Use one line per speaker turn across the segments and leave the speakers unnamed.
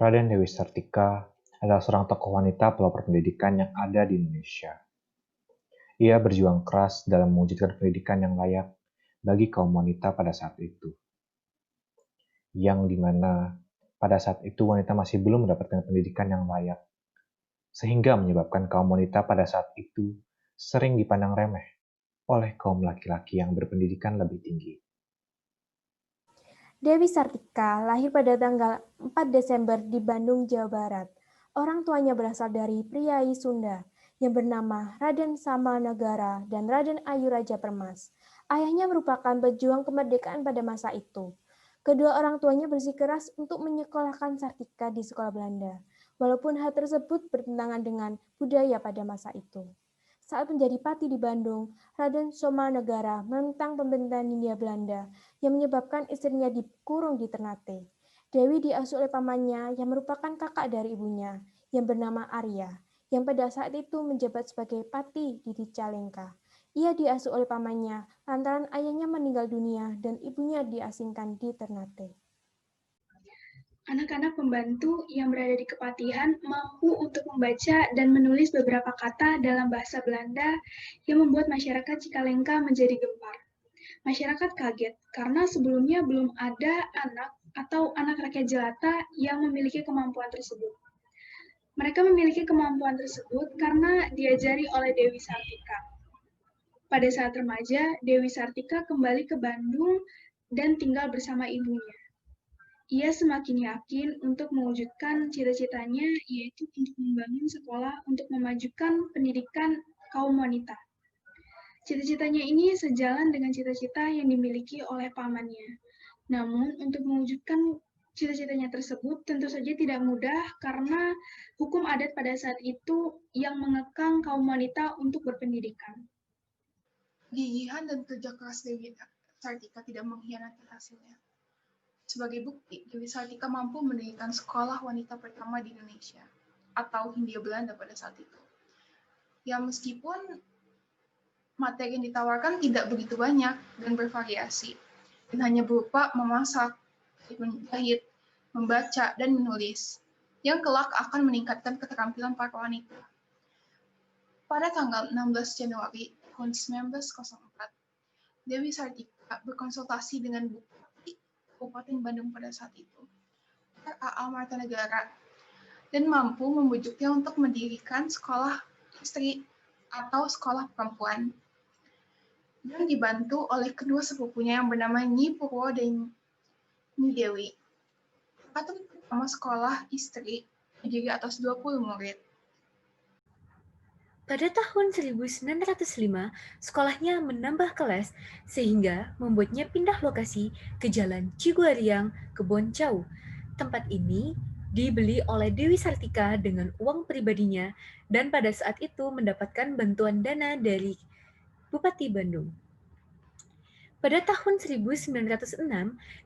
Raden Dewi Sartika adalah seorang tokoh wanita pelopor pendidikan yang ada di Indonesia. Ia berjuang keras dalam mewujudkan pendidikan yang layak bagi kaum wanita pada saat itu. Yang dimana pada saat itu wanita masih belum mendapatkan pendidikan yang layak. Sehingga menyebabkan kaum wanita pada saat itu sering dipandang remeh oleh kaum laki-laki yang berpendidikan lebih tinggi.
Dewi Sartika lahir pada tanggal 4 Desember di Bandung, Jawa Barat. Orang tuanya berasal dari priai Sunda yang bernama Raden Samanegara dan Raden Ayu Raja Permas. Ayahnya merupakan pejuang kemerdekaan pada masa itu. Kedua orang tuanya bersikeras untuk menyekolahkan Sartika di sekolah Belanda, walaupun hal tersebut bertentangan dengan budaya pada masa itu. Saat menjadi pati di Bandung, Raden Somanegara menentang pemerintahan Hindia Belanda yang menyebabkan istrinya dikurung di Ternate. Dewi diasuh oleh pamannya yang merupakan kakak dari ibunya yang bernama Arya, yang pada saat itu menjabat sebagai pati di Cicalengka. Ia diasuh oleh pamannya lantaran ayahnya meninggal dunia dan ibunya diasingkan di Ternate.
Anak-anak pembantu yang berada di kepatihan mampu untuk membaca dan menulis beberapa kata dalam bahasa Belanda yang membuat masyarakat Cicalengka menjadi gempar. Masyarakat kaget karena sebelumnya belum ada anak atau anak rakyat jelata yang memiliki kemampuan tersebut. Mereka memiliki kemampuan tersebut karena diajari oleh Dewi Sartika. Pada saat remaja, Dewi Sartika kembali ke Bandung dan tinggal bersama ibunya. Ia semakin yakin untuk mewujudkan cita-citanya, yaitu untuk membangun sekolah untuk memajukan pendidikan kaum wanita. Cita-citanya ini sejalan dengan cita-cita yang dimiliki oleh pamannya. Namun, untuk mewujudkan cita-citanya tersebut tentu saja tidak mudah karena hukum adat pada saat itu yang mengekang kaum wanita untuk berpendidikan.
Gigihan dan kerja keras Dewi Sartika tidak mengkhianati hasilnya. Sebagai bukti, Dewi Sartika mampu mendirikan sekolah wanita pertama di Indonesia, atau Hindia Belanda pada saat itu. Ya meskipun materi yang ditawarkan tidak begitu banyak dan bervariasi, dan hanya berupa memasak, menjahit, membaca, dan menulis, yang kelak akan meningkatkan keterampilan para wanita. Pada tanggal 16 Januari tahun 1904, Dewi Sartika berkonsultasi dengan Bupati Kabupaten Bandung pada saat itu, R.A. Martanegara, dan mampu membujuknya untuk mendirikan sekolah istri atau sekolah perempuan, dan dibantu oleh kedua sepupunya yang bernama Nyi Purwo dan Nyi Dewi. Angkatan pertama sekolah istri terdiri atas 20 murid.
Pada tahun 1905, sekolahnya menambah kelas sehingga membuatnya pindah lokasi ke Jalan Ciguariang, Kebon Jauh. Tempat ini dibeli oleh Dewi Sartika dengan uang pribadinya dan pada saat itu mendapatkan bantuan dana dari Bupati Bandung. Pada tahun 1906,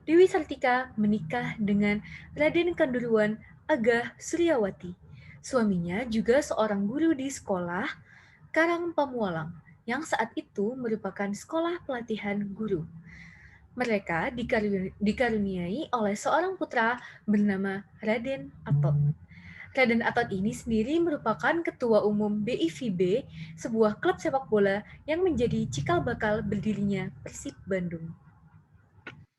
Dewi Sartika menikah dengan Raden Kanduruan Agah Suryawati. Suaminya juga seorang guru di sekolah Karang Pamualang, yang saat itu merupakan sekolah pelatihan guru. Mereka dikaruniai oleh seorang putra bernama Raden Atot. Raden Atot ini sendiri merupakan ketua umum BIVB, sebuah klub sepak bola yang menjadi cikal bakal berdirinya Persib Bandung.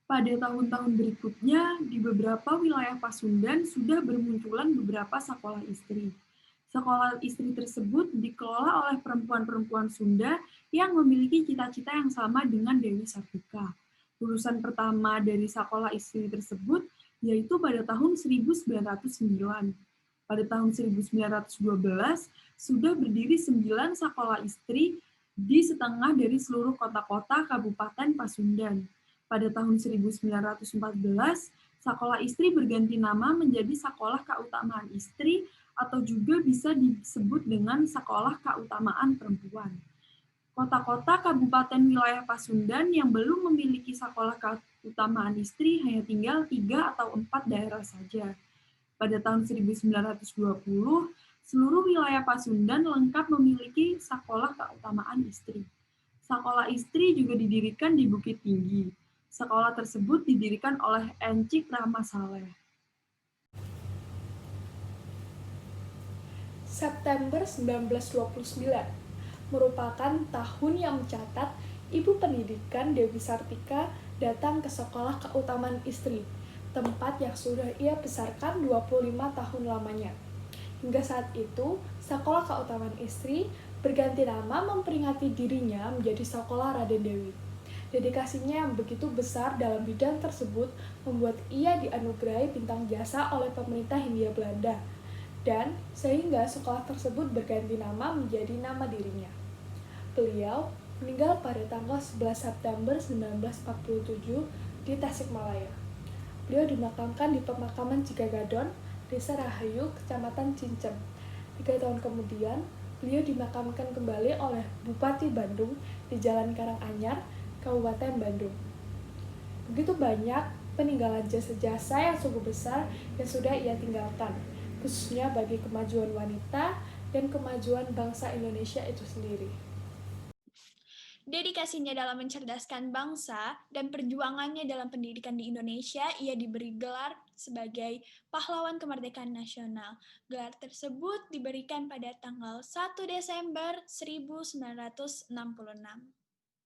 Pada tahun-tahun berikutnya, di beberapa wilayah Pasundan sudah bermunculan beberapa sekolah istri. Sekolah istri tersebut dikelola oleh perempuan-perempuan Sunda yang memiliki cita-cita yang sama dengan Dewi Sartika. Lulusan pertama dari sekolah istri tersebut yaitu pada tahun 1909. Pada tahun 1912, sudah berdiri 9 sekolah istri di setengah dari seluruh kota-kota Kabupaten Pasundan. Pada tahun 1914, sekolah istri berganti nama menjadi Sekolah Keutamaan Istri atau juga bisa disebut dengan Sekolah Keutamaan Perempuan. Kota-kota kabupaten wilayah Pasundan yang belum memiliki sekolah keutamaan istri hanya tinggal 3 atau 4 daerah saja. Pada tahun 1920, seluruh wilayah Pasundan lengkap memiliki sekolah keutamaan istri. Sekolah istri juga didirikan di Bukit Tinggi. Sekolah tersebut didirikan oleh Encik Rahma Saleh.
September 1929 merupakan tahun yang mencatat Ibu Pendidikan Dewi Sartika datang ke Sekolah Keutamaan Istri, tempat yang sudah ia besarkan 25 tahun lamanya. Hingga saat itu, Sekolah Keutamaan Istri berganti nama memperingati dirinya menjadi Sekolah Raden Dewi. Dedikasinya yang begitu besar dalam bidang tersebut membuat ia dianugerahi bintang jasa oleh pemerintah Hindia Belanda, dan sehingga sekolah tersebut berganti nama menjadi nama dirinya. Beliau meninggal pada tanggal 11 September 1947 di Tasikmalaya. Beliau dimakamkan di pemakaman Cigagadon, Desa Rahayu, Kecamatan Cincem. 3 tahun kemudian, beliau dimakamkan kembali oleh Bupati Bandung di Jalan Karanganyar, Kabupaten Bandung. Begitu banyak peninggalan jasa-jasa yang sungguh besar yang sudah ia tinggalkan, khususnya bagi kemajuan wanita dan kemajuan bangsa Indonesia itu sendiri.
Dedikasinya dalam mencerdaskan bangsa dan perjuangannya dalam pendidikan di Indonesia, ia diberi gelar sebagai Pahlawan Kemerdekaan Nasional. Gelar tersebut diberikan pada tanggal 1 Desember 1966.